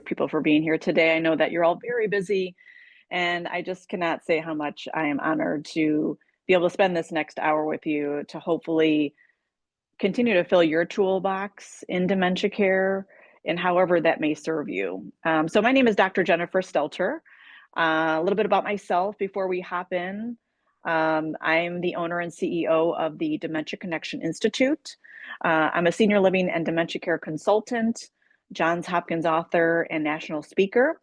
People for being here today. I know that you're all very busy, and I just cannot say how much I am honored to be able to spend this next hour with you to hopefully continue to fill your toolbox in dementia care and however that may serve you. So my name is Dr. Jennifer Stelter. A little bit about myself before we hop in. I'm the owner and CEO of the Dementia Connection Institute. I'm a senior living and dementia care consultant, Johns Hopkins author and national speaker,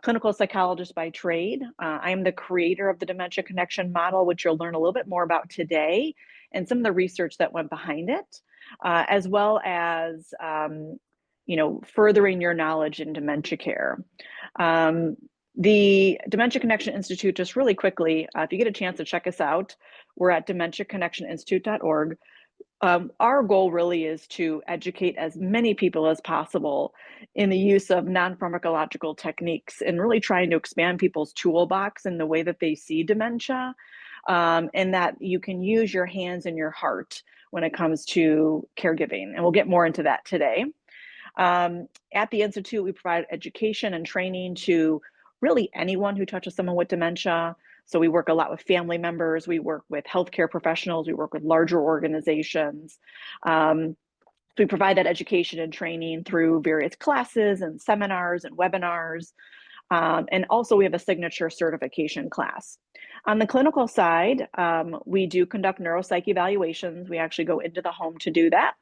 clinical psychologist by trade. I am the creator of the Dementia Connection model, which you'll learn a little bit more about today, and some of the research that went behind it, as well as furthering your knowledge in dementia care. The Dementia Connection Institute, just really quickly, if you get a chance to check us out, we're at dementiaconnectioninstitute.org. Our goal really is to educate as many people as possible in the use of non-pharmacological techniques and really trying to expand people's toolbox in the way that they see dementia, and that you can use your hands and your heart when it comes to caregiving. And we'll get more into that today. At the Institute, we provide education and training to really anyone who touches someone with dementia. So we work a lot with family members, we work with healthcare professionals, we work with larger organizations. We provide that education and training through various classes and seminars and webinars. And also we have a signature certification class. On the clinical side, we do conduct neuropsych evaluations. We actually go into the home to do that,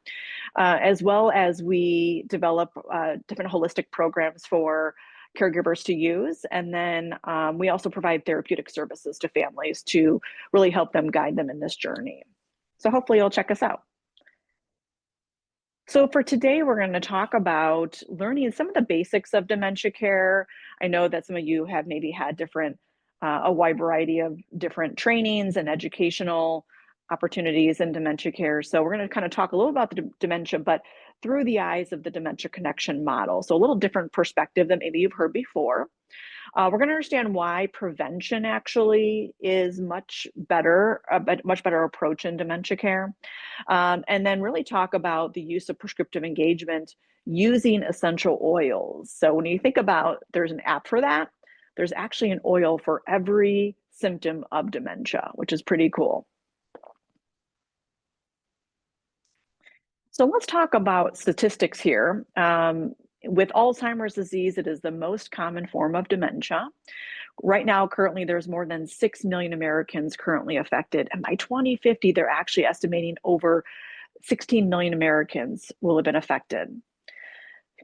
as well as we develop different holistic programs for caregivers to use. And then we also provide therapeutic services to families to really help them, guide them in this journey. So hopefully you'll check us out. So for today, we're going to talk about learning some of the basics of dementia care. I know that some of you have maybe had a wide variety of different trainings and educational opportunities in dementia care. So we're going to kind of talk a little about the dementia, but through the eyes of the Dementia Connection model. So a little different perspective than maybe you've heard before. We're going to understand why prevention actually is much better approach in dementia care. And then really talk about the use of prescriptive engagement using essential oils. So when you think about, there's an app for that, there's actually an oil for every symptom of dementia, which is pretty cool. So let's talk about statistics here. With Alzheimer's disease, it is the most common form of dementia. Right now, currently, there's more than 6 million Americans currently affected. And by 2050, they're actually estimating over 16 million Americans will have been affected.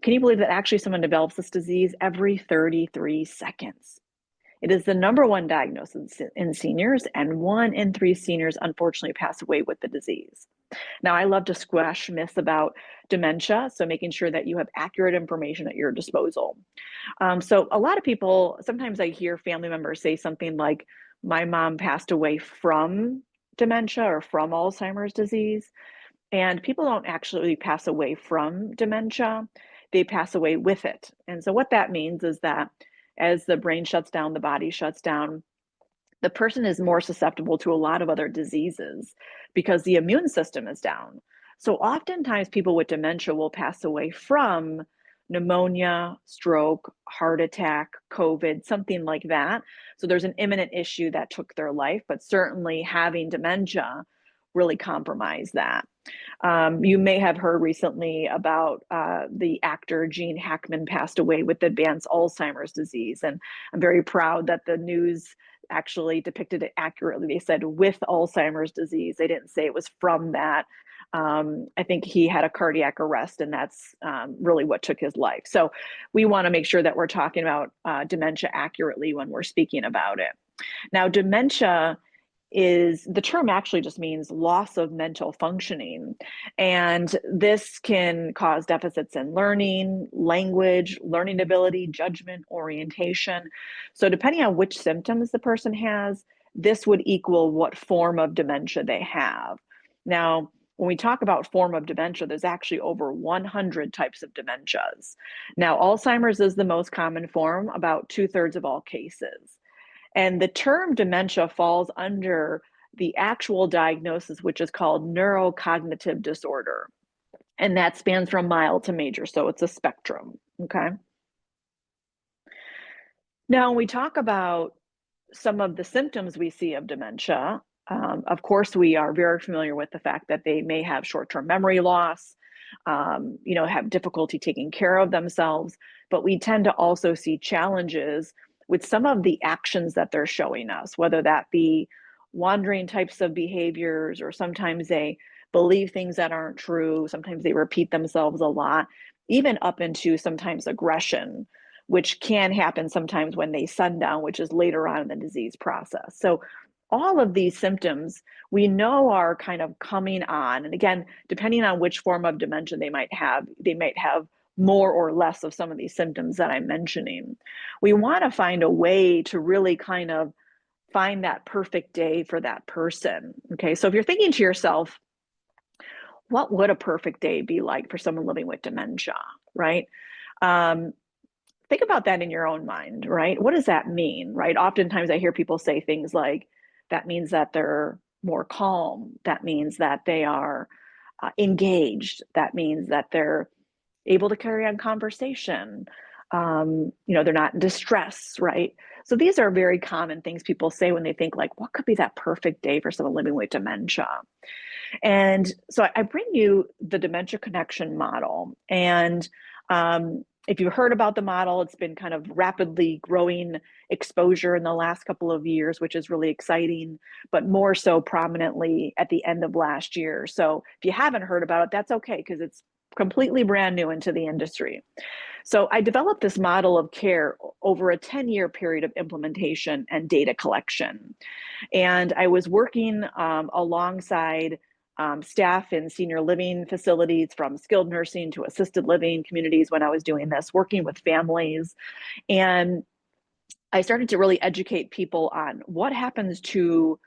Can you believe that actually someone develops this disease every 33 seconds? It is the #1 diagnosis in seniors, and 1 in 3 seniors unfortunately pass away with the disease. Now, I love to squash myths about dementia, so making sure that you have accurate information at your disposal. So a lot of people, sometimes I hear family members say something like, my mom passed away from dementia or from Alzheimer's disease. And people don't actually pass away from dementia, they pass away with it. And so what that means is that as the brain shuts down, the body shuts down, the person is more susceptible to a lot of other diseases because the immune system is down. So oftentimes people with dementia will pass away from pneumonia, stroke, heart attack, COVID, something like that. So there's an imminent issue that took their life, but certainly having dementia really compromised that. You may have heard recently about the actor Gene Hackman passed away with advanced Alzheimer's disease. And I'm very proud that the news actually depicted it accurately. They said with Alzheimer's disease. They didn't say it was from that. I think he had a cardiac arrest, and that's really what took his life. So we want to make sure that we're talking about dementia accurately when we're speaking about it. Now, dementia is the term actually just means loss of mental functioning. And this can cause deficits in learning, language, learning ability, judgment, orientation. So depending on which symptoms the person has, this would equal what form of dementia they have. Now, when we talk about form of dementia, there's actually over 100 types of dementias. Now, Alzheimer's is the most common form, about 2/3 of all cases. And the term dementia falls under the actual diagnosis, which is called neurocognitive disorder. And that spans from mild to major, so it's a spectrum, okay? Now, when we talk about some of the symptoms we see of dementia, of course, we are very familiar with the fact that they may have short-term memory loss, have difficulty taking care of themselves, but we tend to also see challenges with some of the actions that they're showing us, whether that be wandering types of behaviors, or sometimes they believe things that aren't true, sometimes they repeat themselves a lot, even up into sometimes aggression, which can happen sometimes when they sundown, which is later on in the disease process. So all of these symptoms we know are kind of coming on. And again, depending on which form of dementia they might have more or less of some of these symptoms that I'm mentioning. We want to find a way to really kind of find that perfect day for that person. Okay, so if you're thinking to yourself, what would a perfect day be like for someone living with dementia, right? Think about that in your own mind, right? What does that mean, right? Oftentimes I hear people say things like, that means that they're more calm. That means that they are engaged. That means that they're able to carry on conversation. They're not in distress, right? So these are very common things people say when they think like, what could be that perfect day for someone living with dementia? And so I bring you the Dementia Connection model. And if you've heard about the model, it's been kind of rapidly growing exposure in the last couple of years, which is really exciting, but more so prominently at the end of last year. So if you haven't heard about it, that's okay, because it's completely brand new into the industry. So I developed this model of care over a 10-year period of implementation and data collection. And I was working alongside staff in senior living facilities, from skilled nursing to assisted living communities when I was doing this, working with families. And I started to really educate people on what happens to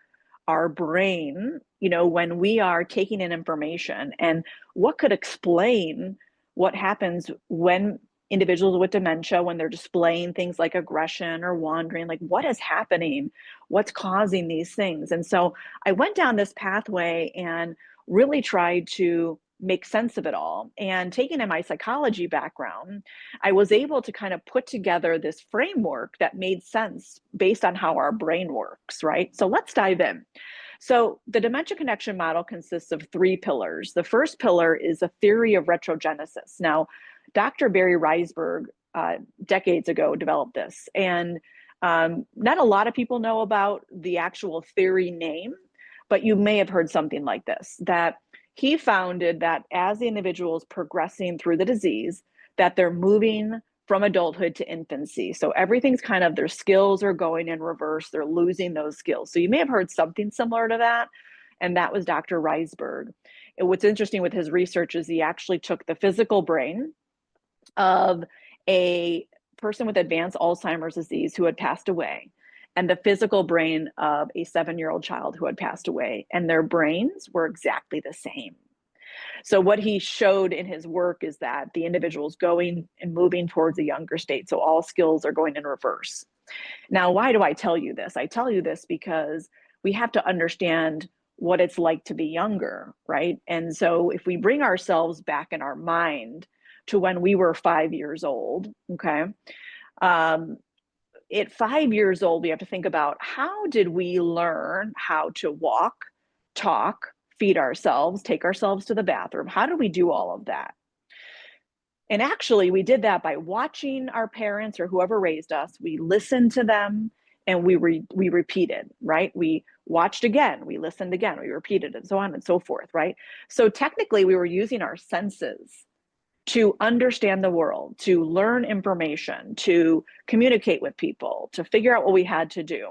our brain, when we are taking in information, and what could explain what happens when individuals with dementia, when they're displaying things like aggression or wandering, like what is happening, what's causing these things. And so I went down this pathway and really tried to make sense of it all. And taking in my psychology background, I was able to kind of put together this framework that made sense based on how our brain works, right? So let's dive in. So the Dementia Connection model consists of 3 pillars. The first pillar is a theory of retrogenesis. Now, Dr. Barry Reisberg decades ago developed this, and not a lot of people know about the actual theory name, but you may have heard something like this, that he founded that as the individual is progressing through the disease, that they're moving from adulthood to infancy. So everything's kind of, their skills are going in reverse, they're losing those skills. So you may have heard something similar to that, and that was Dr. Reisberg. And what's interesting with his research is he actually took the physical brain of a person with advanced Alzheimer's disease who had passed away, and the physical brain of a 7-year-old child who had passed away, and their brains were exactly the same. So what he showed in his work is that the individual's going and moving towards a younger state. So all skills are going in reverse. Now, why do I tell you this? I tell you this because we have to understand what it's like to be younger, right? And so if we bring ourselves back in our mind to when we were 5 years old, okay? At 5 years old, we have to think about, how did we learn how to walk, talk, feed ourselves, take ourselves to the bathroom? How did we do all of that? And actually, we did that by watching our parents or whoever raised us. We listened to them and we repeated, right? We watched again, we listened again, we repeated, and so on and so forth, right? So technically, we were using our senses to understand the world, to learn information, to communicate with people, to figure out what we had to do.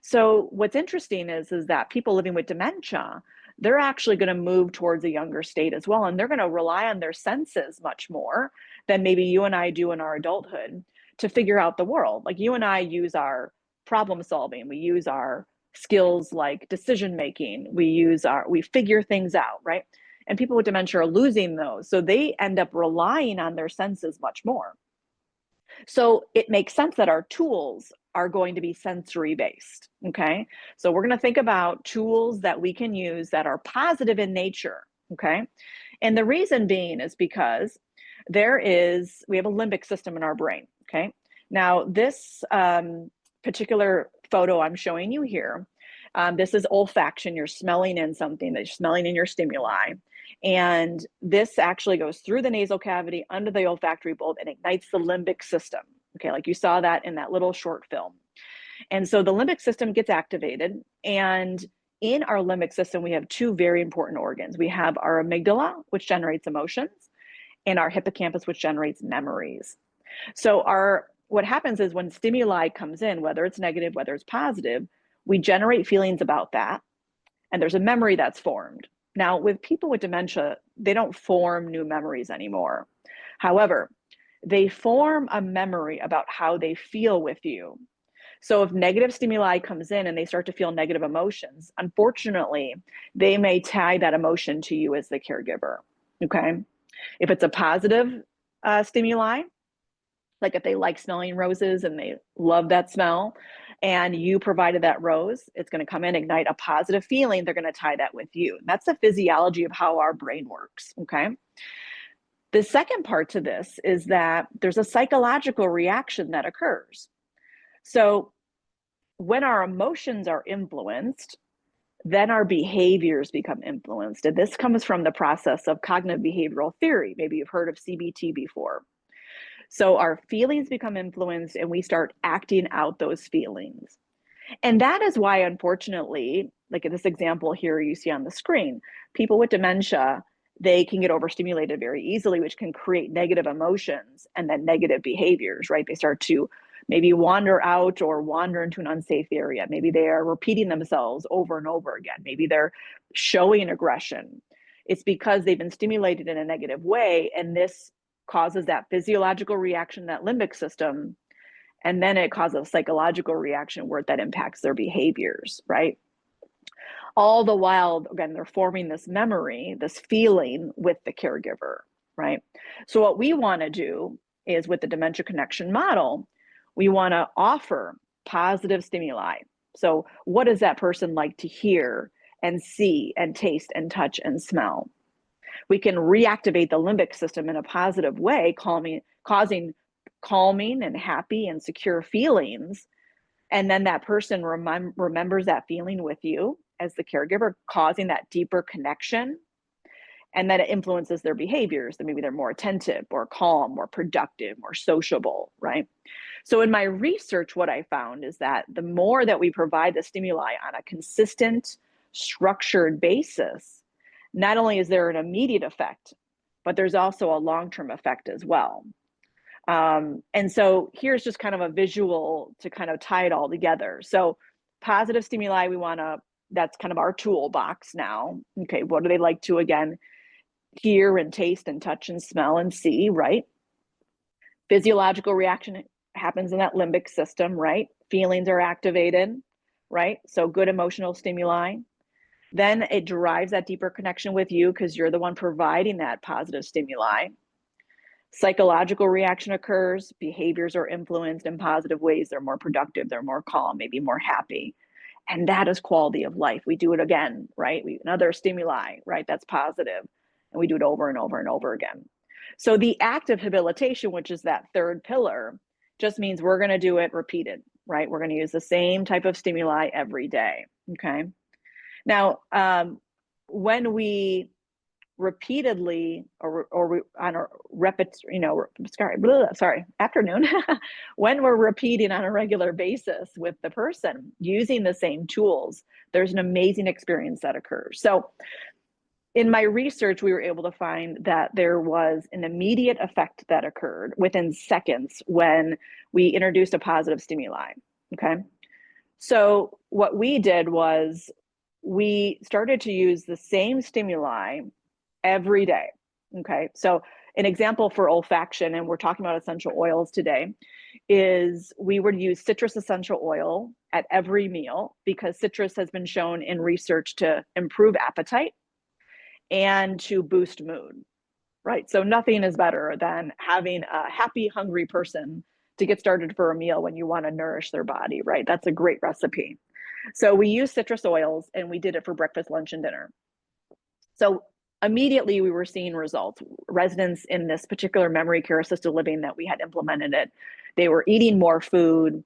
So what's interesting is that people living with dementia, they're actually going to move towards a younger state as well. And they're going to rely on their senses much more than maybe you and I do in our adulthood to figure out the world. Like you and I use our problem solving, we use our skills like decision making, we figure things out, right? And people with dementia are losing those. So they end up relying on their senses much more. So it makes sense that our tools are going to be sensory based, okay? So we're going to think about tools that we can use that are positive in nature, okay? And the reason being is because we have a limbic system in our brain, okay? Now this particular photo I'm showing you here, this is olfaction. You're smelling in something, that you're smelling in your stimuli. And this actually goes through the nasal cavity, under the olfactory bulb, and ignites the limbic system. Okay, like you saw that in that little short film. And so the limbic system gets activated. And in our limbic system, we have two very important organs. We have our amygdala, which generates emotions, and our hippocampus, which generates memories. So what happens is when stimuli comes in, whether it's negative, whether it's positive, we generate feelings about that, and there's a memory that's formed. Now, with people with dementia, they don't form new memories anymore. However, they form a memory about how they feel with you. So if negative stimuli comes in and they start to feel negative emotions, unfortunately, they may tie that emotion to you as the caregiver, okay? If it's a positive stimuli, like if they like smelling roses and they love that smell, and you provided that rose, it's going to come in, ignite a positive feeling. They're going to tie that with you. That's the physiology of how our brain works, okay? The second part to this is that there's a psychological reaction that occurs. So when our emotions are influenced, then our behaviors become influenced. And this comes from the process of cognitive behavioral theory. Maybe you've heard of CBT before. So our feelings become influenced and we start acting out those feelings. And that is why, unfortunately, like in this example here you see on the screen, people with dementia, they can get overstimulated very easily, which can create negative emotions and then negative behaviors, right? They start to maybe wander out or wander into an unsafe area. Maybe they are repeating themselves over and over again. Maybe they're showing aggression. It's because they've been stimulated in a negative way, and this causes that physiological reaction, that limbic system, and then it causes a psychological reaction where that impacts their behaviors, right? All the while, again, they're forming this memory, this feeling with the caregiver, right? So what we want to do is, with the dementia connection model, we want to offer positive stimuli. So what does that person like to hear and see and taste and touch and smell? We can reactivate the limbic system in a positive way, causing calming and happy and secure feelings. And then that person remembers that feeling with you as the caregiver, causing that deeper connection. And then it influences their behaviors. That maybe they're more attentive, more calm, more productive, more sociable, right? So in my research, what I found is that the more that we provide the stimuli on a consistent, structured basis, not only is there an immediate effect, but there's also a long-term effect as well. And so here's just kind of a visual to kind of tie it all together. So positive stimuli, that's kind of our toolbox now. Okay, what do they like to, again, hear and taste and touch and smell and see, right? Physiological reaction happens in that limbic system, right? Feelings are activated, right? So good emotional stimuli. Then it derives that deeper connection with you because you're the one providing that positive stimuli. Psychological reaction occurs, behaviors are influenced in positive ways. They're more productive, they're more calm, maybe more happy. And that is quality of life. We do it again, right? Another stimuli, right? That's positive. And we do it over and over and over again. So the active habilitation, which is that third pillar, just means we're going to do it repeated, right? We're going to use the same type of stimuli every day, okay? Now, when we repeatedly or on a afternoon, when we're repeating on a regular basis with the person using the same tools, there's an amazing experience that occurs. So in my research, we were able to find that there was an immediate effect that occurred within seconds when we introduced a positive stimuli, okay? So what we did was we started to use the same stimuli every day. Okay, so an example for olfaction, and we're talking about essential oils today, is we would use citrus essential oil at every meal because citrus has been shown in research to improve appetite and to boost mood, right? So nothing is better than having a happy, hungry person to get started for a meal when you want to nourish their body, right? That's a great recipe. So we use citrus oils and we did it for breakfast, lunch, and dinner. So immediately we were seeing results. Residents in this particular memory care assisted living that we had implemented it, they were eating more food.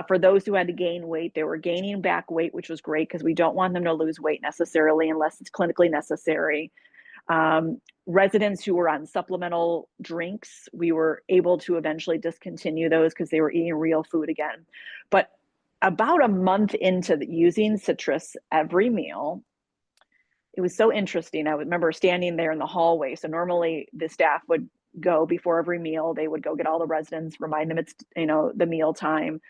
For those who had to gain weight, they were gaining back weight, which was great because we don't want them to lose weight necessarily unless it's clinically necessary. Residents who were on supplemental drinks, we were able to eventually discontinue those because they were eating real food again. But about a month into using citrus every meal, it was so interesting. I remember standing there in the hallway. So normally the staff would go before every meal. They would go get all the residents, remind them it's, the meal time.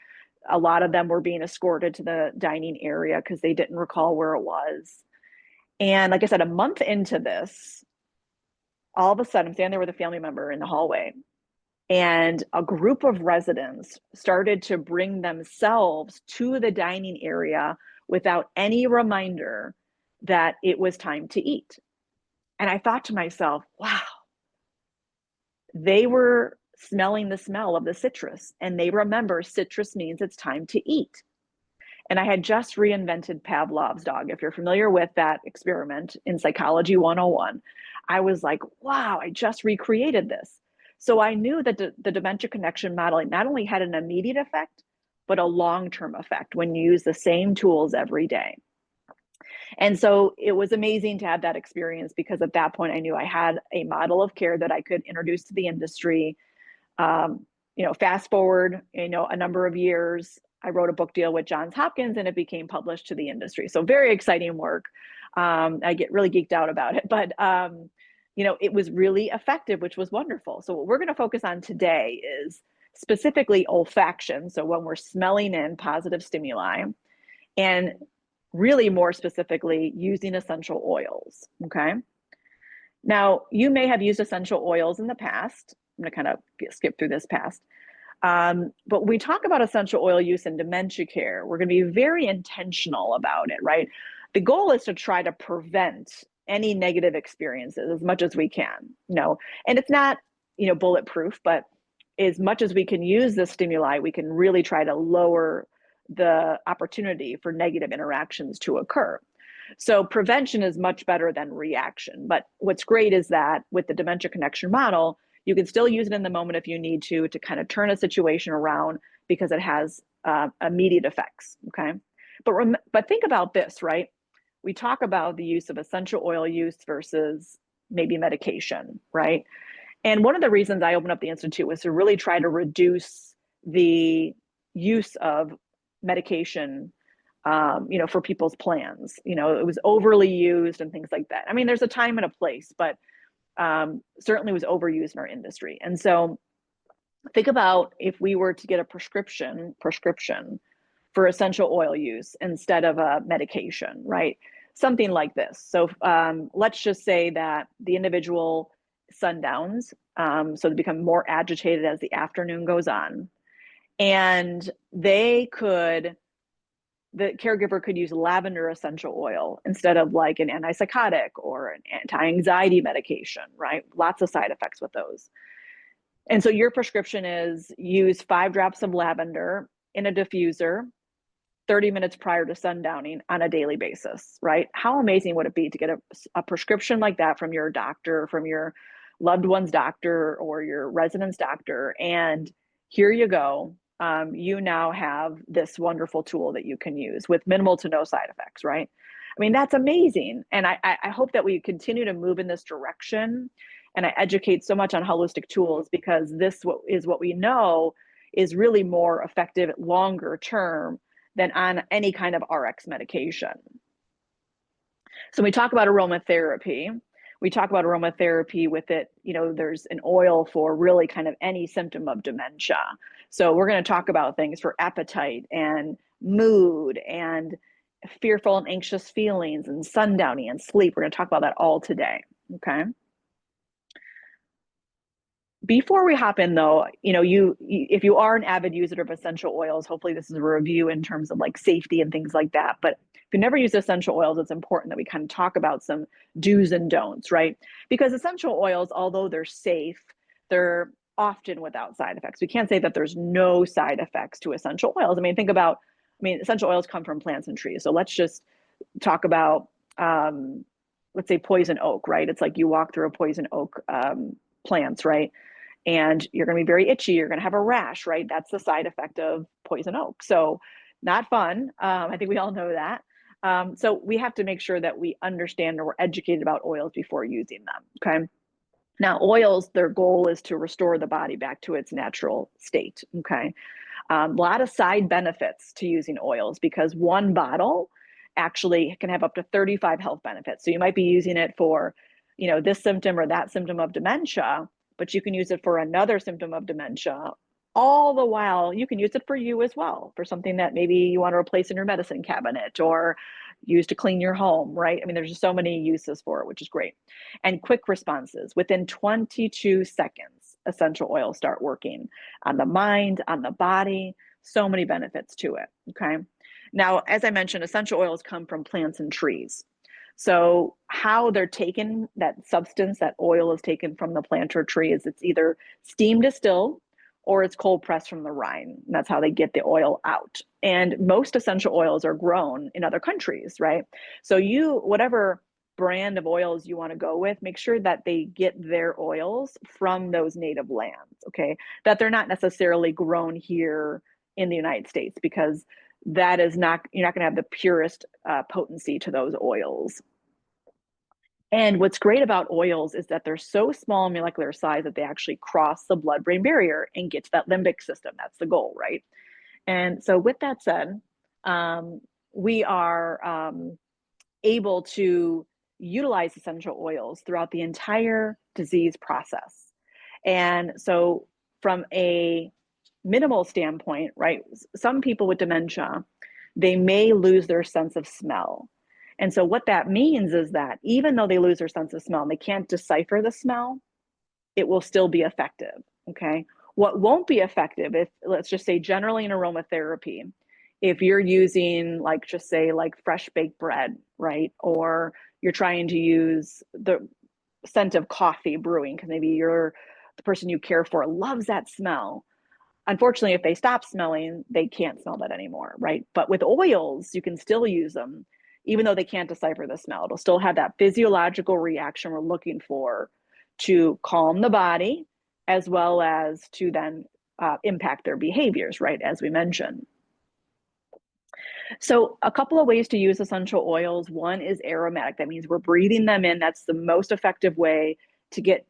A lot of them were being escorted to the dining area because they didn't recall where it was. And like I said, a month into this, all of a sudden, I'm standing there with a family member in the hallway, and a group of residents started to bring themselves to the dining area without any reminder that it was time to eat. And I thought to myself, wow, they were smelling the smell of the citrus, and they remember citrus means it's time to eat. And I had just reinvented Pavlov's dog. If you're familiar with that experiment in Psychology 101, I was like, wow, I just recreated this. So I knew that the dementia connection modeling not only had an immediate effect, but a long-term effect when you use the same tools every day. And so it was amazing to have that experience because at that point I knew I had a model of care that I could introduce to the industry. Fast forward, a number of years, I wrote a book deal with Johns Hopkins and it became published to the industry. So very exciting work. I get really geeked out about it, but it was really effective, which was wonderful. So what we're going to focus on today is specifically olfaction. So when we're smelling in positive stimuli, and really more specifically using essential oils, okay? Now, you may have used essential oils in the past. I'm going to kind of skip through this past. But when we talk about essential oil use in dementia care, we're going to be very intentional about it, right? The goal is to try to prevent any negative experiences as much as we can, and it's not, bulletproof, but as much as we can use the stimuli, we can really try to lower the opportunity for negative interactions to occur. So prevention is much better than reaction. But what's great is that with the dementia connection model, you can still use it in the moment if you need to kind of turn a situation around because it has immediate effects, okay? But think about this, right? We talk about the use of essential oil use versus maybe medication, right? And one of the reasons I opened up the Institute was to really try to reduce the use of medication, for people's plans. It was overly used and things like that. I mean, there's a time and a place, but certainly was overused in our industry. And so think about if we were to get a prescription for essential oil use instead of a medication, right? Something like this. So let's just say that the individual sundowns, so they become more agitated as the afternoon goes on. And the caregiver could use lavender essential oil instead of like an antipsychotic or an anti-anxiety medication, right? Lots of side effects with those. And so your prescription is use 5 drops of lavender in a diffuser 30 minutes prior to sundowning on a daily basis, right? How amazing would it be to get a prescription like that from your doctor, from your loved one's doctor or your resident's doctor, and here you go. You now have this wonderful tool that you can use with minimal to no side effects, right? I mean, that's amazing. And I hope that we continue to move in this direction. And I educate so much on holistic tools because this is what we know is really more effective longer term than on any kind of RX medication. So when we talk about aromatherapy, we talk about aromatherapy with it, there's an oil for really kind of any symptom of dementia. So we're going to talk about things for appetite and mood and fearful and anxious feelings and sundowning and sleep. We're going to talk about that all today. Okay. Before we hop in though, if you are an avid user of essential oils, hopefully this is a review in terms of like safety and things like that. But if you never use essential oils, it's important that we kind of talk about some do's and don'ts, right? Because essential oils, although they're safe, they're often without side effects. We can't say that there's no side effects to essential oils. Essential oils come from plants and trees. So let's just talk about, let's say poison oak, right? It's like you walk through a poison oak plants, right? And you're going to be very itchy. You're going to have a rash, right? That's the side effect of poison oak. So not fun. I think we all know that. So we have to make sure that we understand or we're educated about oils before using them. Okay. Now, oils, their goal is to restore the body back to its natural state. Okay. A lot of side benefits to using oils because one bottle actually can have up to 35 health benefits. So you might be using it for, this symptom or that symptom of dementia, but you can use it for another symptom of dementia. All the while, you can use it for you as well, for something that maybe you want to replace in your medicine cabinet or use to clean your home, right? There's just so many uses for it, which is great. And quick responses. Within 22 seconds, essential oils start working on the mind, on the body, so many benefits to it, okay? Now, as I mentioned, essential oils come from plants and trees. So how they're taken, that substance, that oil is taken from the plant or tree is it's either steam distilled or it's cold pressed from the rind. And that's how they get the oil out. And most essential oils are grown in other countries, right? So whatever brand of oils you want to go with, make sure that they get their oils from those native lands, okay? That they're not necessarily grown here in the United States because that is not, you're not going to have the purest potency to those oils. And what's great about oils is that they're so small in molecular size that they actually cross the blood-brain barrier and get to that limbic system. That's the goal, right? And so with that said, we are able to utilize essential oils throughout the entire disease process. And so from a minimal standpoint, right, some people with dementia, they may lose their sense of smell. And so what that means is that even though they lose their sense of smell and they can't decipher the smell, it will still be effective, okay? What won't be effective if, let's just say generally in aromatherapy, if you're using like, just say like fresh baked bread, right? Or you're trying to use the scent of coffee brewing because maybe the person you care for loves that smell. Unfortunately, if they stop smelling, they can't smell that anymore, right? But with oils, you can still use them, even though they can't decipher the smell. It'll still have that physiological reaction we're looking for to calm the body, as well as to then impact their behaviors, right, as we mentioned. So a couple of ways to use essential oils. One is aromatic. That means we're breathing them in. That's the most effective way to get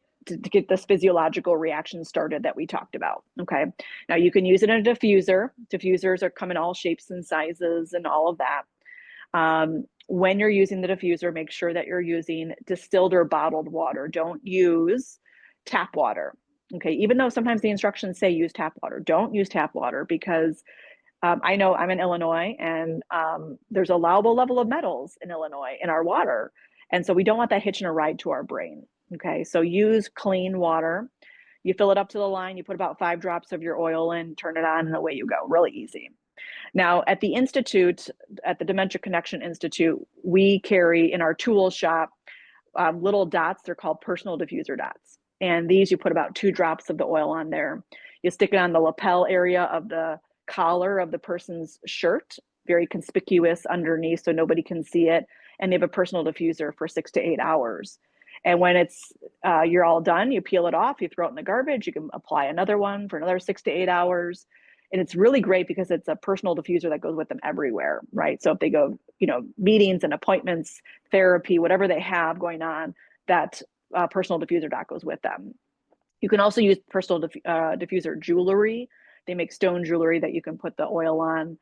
this physiological reaction started that we talked about, okay? Now you can use it in a diffuser. Diffusers come in all shapes and sizes and all of that. When you're using the diffuser, make sure that you're using distilled or bottled water. Don't use tap water, okay? Even though sometimes the instructions say use tap water, don't use tap water because I know I'm in Illinois and there's allowable level of metals in Illinois in our water. And so we don't want that hitching a ride to our brain. Okay, so use clean water. You fill it up to the line, you put about 5 drops of your oil in, turn it on, and away you go. Really easy. Now, at the Institute, at the Dementia Connection Institute, we carry in our tool shop little dots. They're called personal diffuser dots. And these, you put about 2 drops of the oil on there. You stick it on the lapel area of the collar of the person's shirt, very conspicuous underneath so nobody can see it. And they have a personal diffuser for 6 to 8 hours. And when it's you're all done, you peel it off, you throw it in the garbage, you can apply another one for another 6 to 8 hours. And it's really great because it's a personal diffuser that goes with them everywhere, right? So if they go, meetings and appointments, therapy, whatever they have going on, that personal diffuser dot goes with them. You can also use personal diffuser jewelry. They make stone jewelry that you can put the oil on.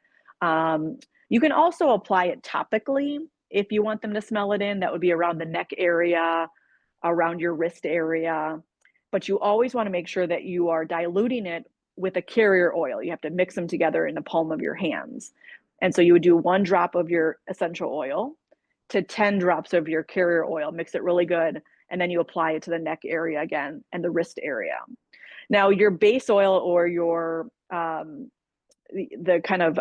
You can also apply it topically if you want them to smell it in. That would be around the neck area, around your wrist area, but you always want to make sure that you are diluting it with a carrier oil. You have to mix them together in the palm of your hands. And so you would do 1 drop of your essential oil to 10 drops of your carrier oil, mix it really good, and then you apply it to the neck area again and the wrist area. Now, your base oil or your the kind of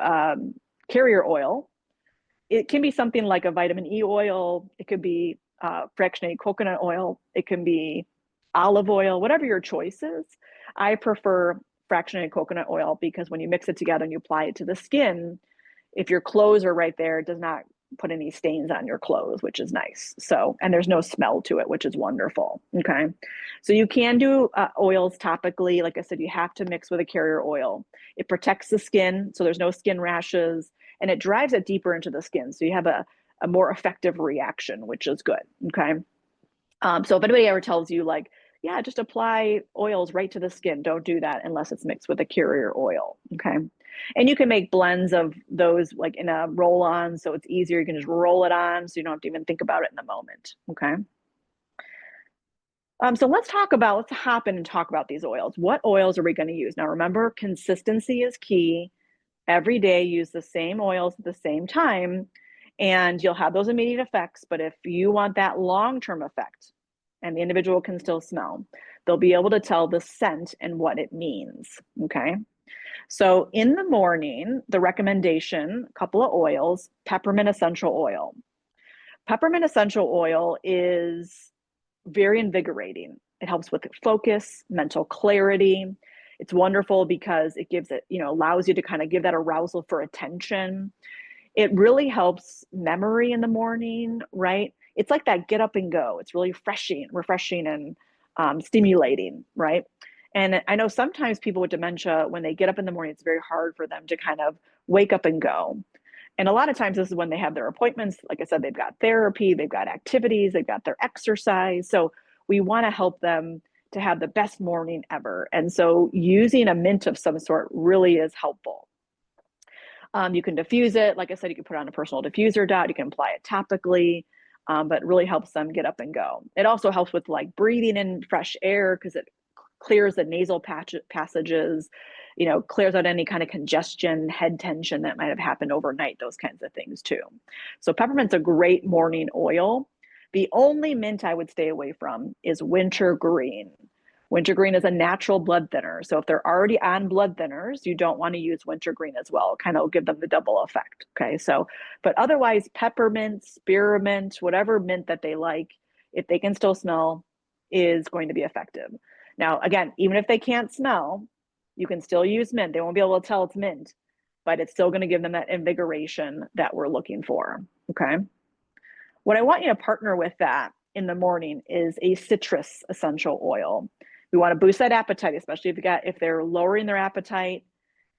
carrier oil, it can be something like a vitamin E oil. It could be fractionated coconut oil. It can be olive oil, whatever your choice is. I prefer fractionated coconut oil because when you mix it together and you apply it to the skin, if your clothes are right there, it does not put any stains on your clothes, which is nice. So, and there's no smell to it, which is wonderful. Okay. So you can do oils topically. Like I said, you have to mix with a carrier oil. It protects the skin, so there's no skin rashes, and it drives it deeper into the skin. So you have a more effective reaction, which is good. Okay. So if anybody ever tells you like, yeah, just apply oils right to the skin, don't do that unless it's mixed with a carrier oil. Okay. And you can make blends of those like in a roll on, so it's easier. You can just roll it on, so you don't have to even think about it in the moment. Okay. So let's hop in and talk about these oils. What oils are we going to use? Now, remember, consistency is key. Every day, use the same oils at the same time, and you'll have those immediate effects. But if you want that long-term effect, and the individual can still smell, they'll be able to tell the scent and what it means. Okay. So in the morning, the recommendation, a couple of oils, peppermint essential oil. Peppermint essential oil is very invigorating. It helps with focus, mental clarity. It's wonderful because it gives it, allows you to kind of give that arousal for attention. It really helps memory in the morning, right? It's like that get up and go. It's really refreshing and stimulating, right? And I know sometimes people with dementia, when they get up in the morning, it's very hard for them to kind of wake up and go. And a lot of times this is when they have their appointments. Like I said, they've got therapy, they've got activities, they've got their exercise. So we want to help them to have the best morning ever. And so using a mint of some sort really is helpful. You can diffuse it. Like I said, you can put on a personal diffuser dot, you can apply it topically, but it really helps them get up and go. It also helps with like breathing in fresh air because it clears the nasal passages, clears out any kind of congestion, head tension that might have happened overnight, those kinds of things too. So peppermint's a great morning oil. The only mint I would stay away from is wintergreen. Wintergreen is a natural blood thinner. So if they're already on blood thinners, you don't want to use wintergreen as well. Kind of give them the double effect. Okay. So, but otherwise, peppermint, spearmint, whatever mint that they like, if they can still smell, is going to be effective. Now, again, even if they can't smell, you can still use mint. They won't be able to tell it's mint, but it's still going to give them that invigoration that we're looking for. Okay. What I want you to partner with that in the morning is a citrus essential oil. We want to boost that appetite, especially if they're lowering their appetite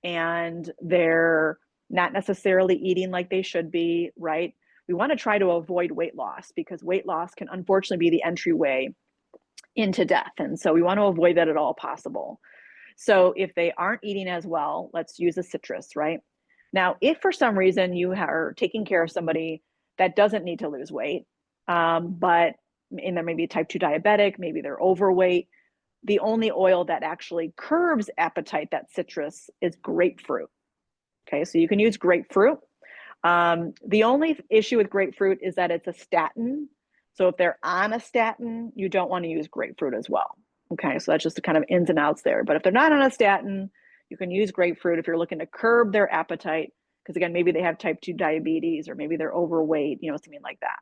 and they're not necessarily eating like they should be, right? We want to try to avoid weight loss because weight loss can unfortunately be the entryway into death. And so we want to avoid that at all possible. So if they aren't eating as well, let's use a citrus, right? Now, if for some reason you are taking care of somebody that doesn't need to lose weight, but and they're maybe type 2 diabetic, maybe they're overweight, the only oil that actually curbs appetite, that citrus, is grapefruit. Okay, so you can use grapefruit. The only issue with grapefruit is that it's a statin. So if they're on a statin, you don't want to use grapefruit as well. Okay, so that's just the kind of ins and outs there. But if they're not on a statin, you can use grapefruit if you're looking to curb their appetite, because again, maybe they have type 2 diabetes or maybe they're overweight, something like that.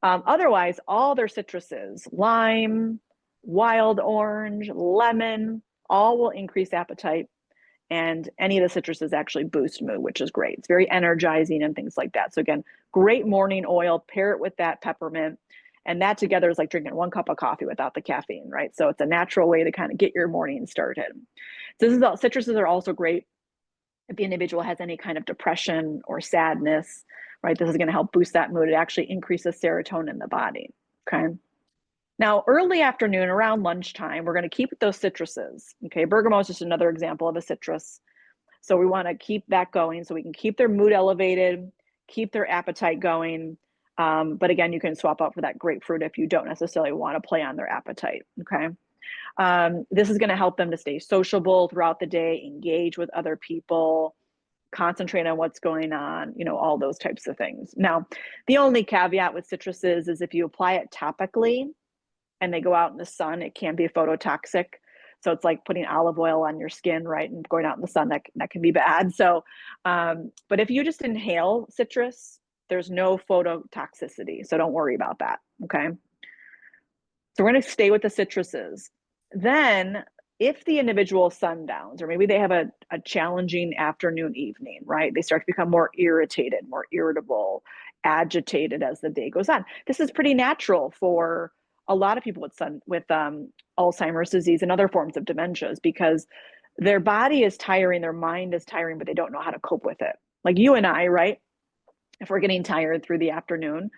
Otherwise, all their citruses, lime, wild orange, lemon, all will increase appetite. And any of the citruses actually boost mood, which is great. It's very energizing and things like that. So again, great morning oil, pair it with that peppermint. And that together is like drinking 1 cup of coffee without the caffeine, right? So it's a natural way to kind of get your morning started. So citruses are also great if the individual has any kind of depression or sadness, right? This is going to help boost that mood. It actually increases serotonin in the body, okay? Now, early afternoon, around lunchtime, we're going to keep those citruses. Okay, bergamot is just another example of a citrus. So we want to keep that going so we can keep their mood elevated, keep their appetite going. But again, you can swap out for that grapefruit if you don't necessarily want to play on their appetite, okay? This is going to help them to stay sociable throughout the day, engage with other people, concentrate on what's going on, you know, all those types of things. Now, the only caveat with citruses is if you apply it topically and they go out in the sun, it can be phototoxic. So it's like putting olive oil on your skin, right? And going out in the sun, that can be bad. So, but if you just inhale citrus, there's no phototoxicity. So don't worry about that, okay? So we're going to stay with the citruses. Then if the individual sundowns, or maybe they have a challenging afternoon, evening, right? They start to become more irritated, more irritable, agitated as the day goes on. This is pretty natural for a lot of people with Alzheimer's disease and other forms of dementias, because their body is tiring, their mind is tiring, but they don't know how to cope with it. Like you and I, right? If we're getting tired through the afternoon,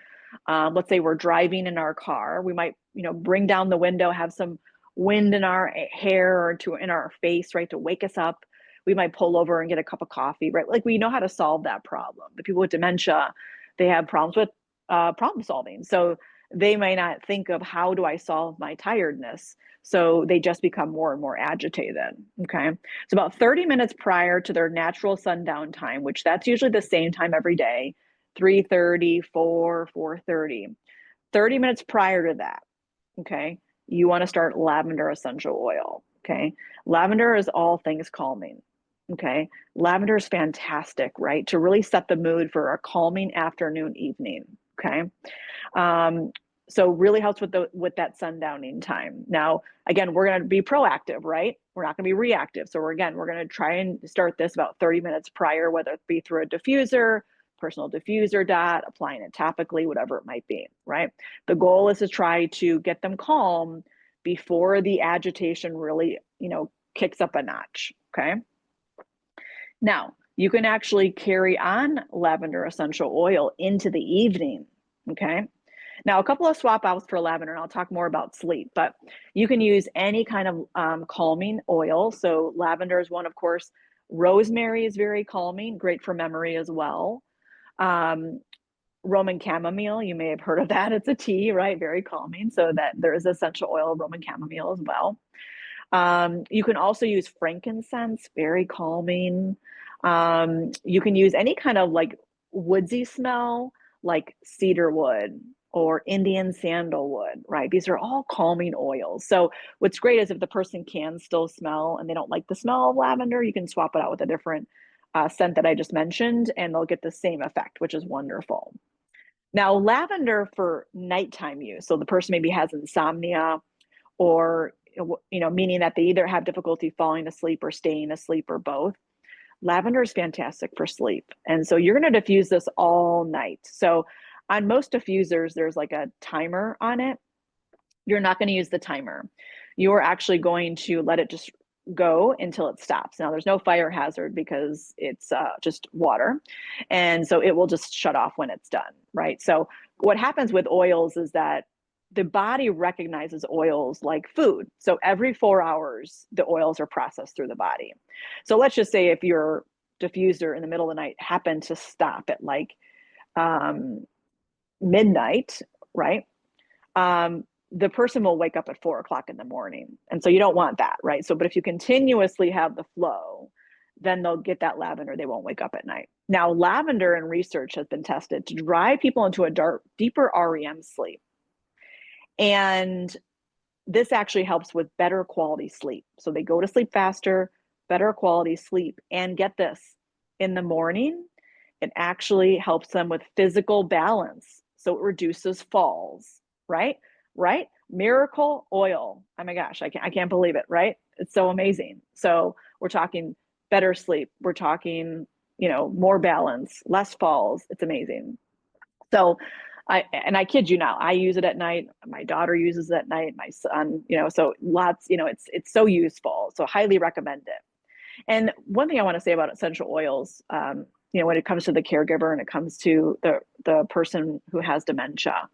let's say we're driving in our car, we might, you know, bring down the window, have some wind in our hair or in our face, right, to wake us up. We might pull over and get a cup of coffee, right? Like we know how to solve that problem. The people with dementia, they have problems with problem solving. So they may not think of how do I solve my tiredness. So they just become more and more agitated, okay? So about 30 minutes prior to their natural sundown time, which that's usually the same time every day, 3:30, 4, 4:30. 30 minutes prior to that, okay, you want to start lavender essential oil, okay? Lavender is all things calming, okay? Lavender is fantastic, right? To really set the mood for a calming afternoon, evening, okay? So really helps with that sundowning time. Now, again, we're going to be proactive, right? We're not going to be reactive. So we're going to try and start this about 30 minutes prior, whether it be through a diffuser, personal diffuser dot, applying it topically, whatever it might be, right? The goal is to try to get them calm before the agitation really, you know, kicks up a notch, okay? Now, you can actually carry on lavender essential oil into the evening, okay? Now, a couple of swap outs for lavender, and I'll talk more about sleep, but you can use any kind of calming oil. So lavender is one, of course. Rosemary is very calming, great for memory as well. Roman chamomile, you may have heard of that. It's a tea, right? Very calming. So that there is essential oil of Roman chamomile as well. You can also use frankincense, very calming. You can use any kind of like woodsy smell, like cedar wood or Indian sandalwood, right? These are all calming oils. So what's great is if the person can still smell and they don't like the smell of lavender, you can swap it out with a different scent that I just mentioned, and they'll get the same effect, which is wonderful. Now, lavender for nighttime use. So the person maybe has insomnia, or, you know, meaning that they either have difficulty falling asleep or staying asleep or both. Lavender is fantastic for sleep. And so you're going to diffuse this all night. So on most diffusers, there's like a timer on it. You're not going to use the timer. You're actually going to let it just go until it stops. Now, there's no fire hazard because it's just water. And so it will just shut off when it's done, right? So what happens with oils is that the body recognizes oils like food. So every 4 hours, the oils are processed through the body. So let's just say if your diffuser in the middle of the night happened to stop at like midnight, right? The person will wake up at 4 o'clock in the morning. And so you don't want that, right? So, but if you continuously have the flow, then they'll get that lavender. They won't wake up at night. Now, lavender in research has been tested to drive people into a deeper REM sleep. And this actually helps with better quality sleep. So they go to sleep faster, better quality sleep. And get this, in the morning, it actually helps them with physical balance. So it reduces falls, right? Right? Miracle oil. Oh my gosh, I can't believe it, right? It's so amazing. So we're talking better sleep. We're talking, you know, more balance, less falls. It's amazing. So I kid you not, I use it at night. My daughter uses it at night. My son, you know, so lots, you know, it's so useful. So highly recommend it. And one thing I want to say about essential oils, you know, when it comes to the caregiver and it comes to the person who has dementia,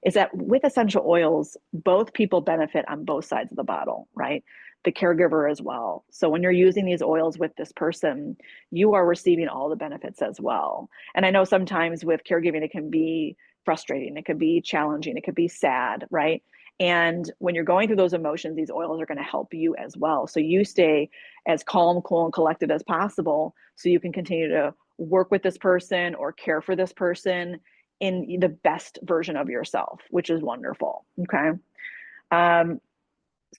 is that with essential oils, both people benefit on both sides of the bottle, right? The caregiver as well. So when you're using these oils with this person, you are receiving all the benefits as well. And I know sometimes with caregiving, it can be frustrating, it could be challenging, it could be sad, right? And when you're going through those emotions, these oils are going to help you as well. So you stay as calm, cool, and collected as possible so you can continue to work with this person or care for this person in the best version of yourself, which is wonderful. Okay.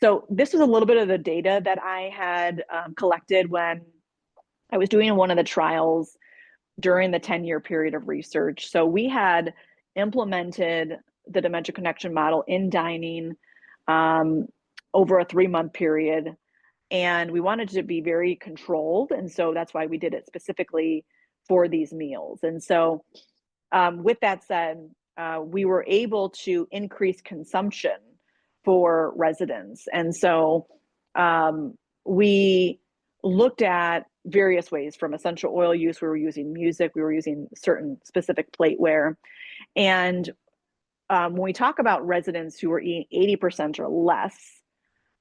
So this was a little bit of the data that I had collected when I was doing one of the trials during the 10-year period of research. So we had implemented the Dementia Connection model in dining over a 3-month period. And we wanted to be very controlled. And so that's why we did it specifically for these meals. And so with that said, we were able to increase consumption for residents. And so we looked at various ways from essential oil use. We were using music, we were using certain specific plateware. And when we talk about residents who were eating 80% or less,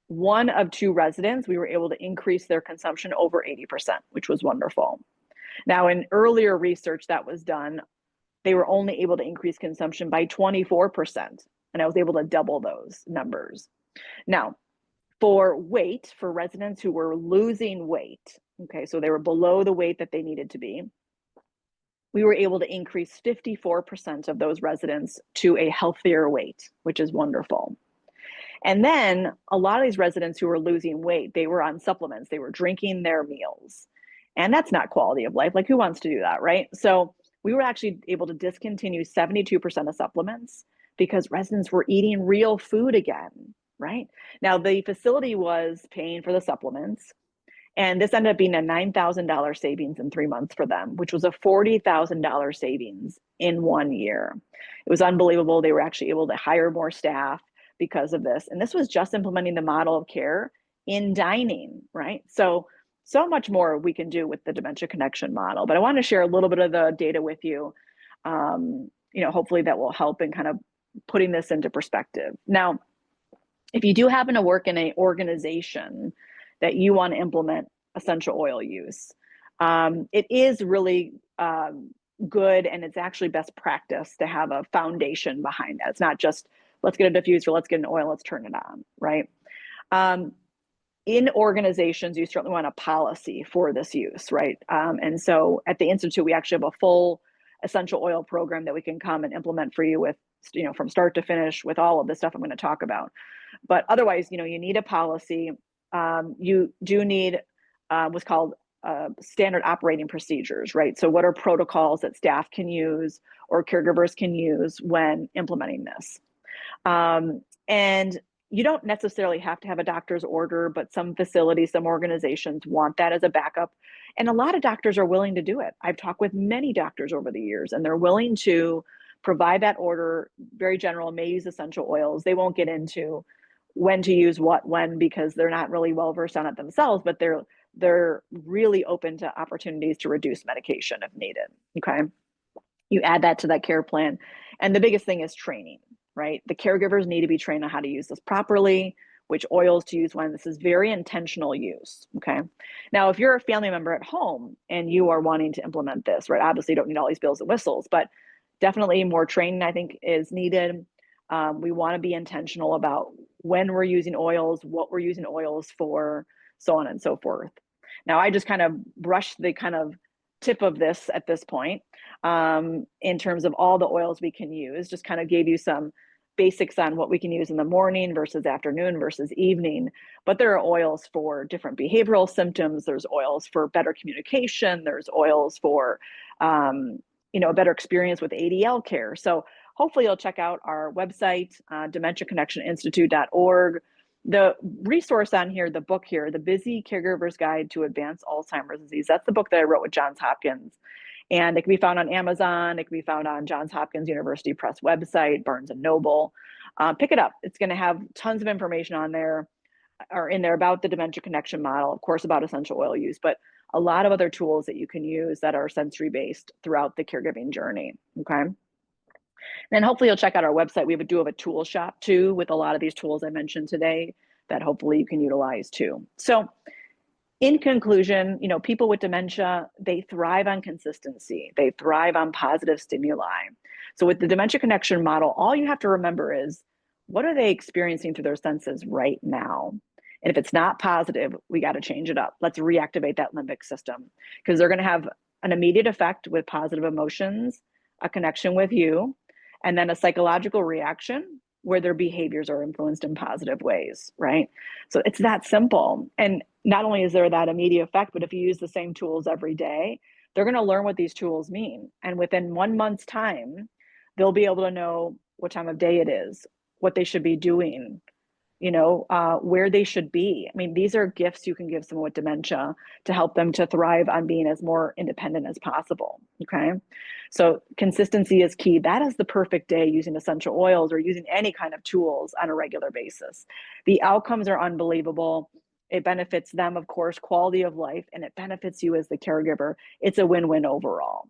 1 of 2 residents, we were able to increase their consumption over 80%, which was wonderful. Now, in earlier research that was done, they were only able to increase consumption by 24%, and I was able to double those numbers. Now, for weight, for residents who were losing weight, okay, so they were below the weight that they needed to be, we were able to increase 54% of those residents to a healthier weight, which is wonderful. And then a lot of these residents who were losing weight, they were on supplements, they were drinking their meals. And that's not quality of life. Like, who wants to do that, right? So we were actually able to discontinue 72% of supplements because residents were eating real food again, right? Now, the facility was paying for the supplements, and this ended up being a $9,000 savings in 3 months for them, which was a $40,000 savings in 1 year. It was unbelievable. They were actually able to hire more staff because of this. And this was just implementing the model of care in dining, right? So much more we can do with the Dementia Connection model. But I want to share a little bit of the data with you. Hopefully that will help in kind of putting this into perspective. Now, if you do happen to work in an organization that you want to implement essential oil use, it is really good, and it's actually best practice to have a foundation behind that. It's not just, let's get a diffuser, let's get an oil, let's turn it on, right? In organizations, you certainly want a policy for this use, right? And so at the Institute, we actually have a full essential oil program that we can come and implement for you with, from start to finish with all of the stuff I'm going to talk about. But otherwise, you need a policy. You do need what's called standard operating procedures, right? So what are protocols that staff can use or caregivers can use when implementing this? And you don't necessarily have to have a doctor's order, but some facilities, some organizations want that as a backup. And a lot of doctors are willing to do it. I've talked with many doctors over the years, and they're willing to provide that order. Very general, may use essential oils. They won't get into when to use what, when, because they're not really well versed on it themselves, but they're really open to opportunities to reduce medication if needed, okay? You add that to that care plan. And the biggest thing is training, right? The caregivers need to be trained on how to use this properly, which oils to use when. This is very intentional use, okay? Now, if you're a family member at home and you are wanting to implement this, right? Obviously, you don't need all these bells and whistles, but definitely more training, I think, is needed. We want to be intentional about when we're using oils, what we're using oils for, so on and so forth. Now, I just kind of brushed the kind of tip of this at this point in terms of all the oils we can use, just kind of gave you some basics on what we can use in the morning versus afternoon versus evening. But there are oils for different behavioral symptoms. There's oils for better communication. There's oils for, a better experience with ADL care. So hopefully you'll check out our website, dementiaconnectioninstitute.org. The resource on here, the book here, The Busy Caregiver's Guide to Advanced Alzheimer's Disease, that's the book that I wrote with Johns Hopkins. And it can be found on Amazon. It can be found on Johns Hopkins University Press website, Barnes & Noble. Pick it up. It's going to have tons of information on there, or in there, about the Dementia Connection model, of course, about essential oil use, but a lot of other tools that you can use that are sensory-based throughout the caregiving journey, okay? Then hopefully you'll check out our website. We do have a tool shop too with a lot of these tools I mentioned today that hopefully you can utilize too. So in conclusion, people with dementia, they thrive on consistency. They thrive on positive stimuli. So with the dementia connection model, all you have to remember is, what are they experiencing through their senses right now? And if it's not positive, we got to change it up. Let's reactivate that limbic system, because they're going to have an immediate effect with positive emotions, a connection with you, and then a psychological reaction where their behaviors are influenced in positive ways, right? So it's that simple. And not only is there that immediate effect, but if you use the same tools every day, they're going to learn what these tools mean. And within 1 month's time, they'll be able to know what time of day it is, what they should be doing, where they should be. I mean, these are gifts you can give someone with dementia to help them to thrive on being as more independent as possible. Okay. So consistency is key. That is the perfect day using essential oils or using any kind of tools on a regular basis. The outcomes are unbelievable. It benefits them, of course, quality of life, and it benefits you as the caregiver. It's a win-win overall.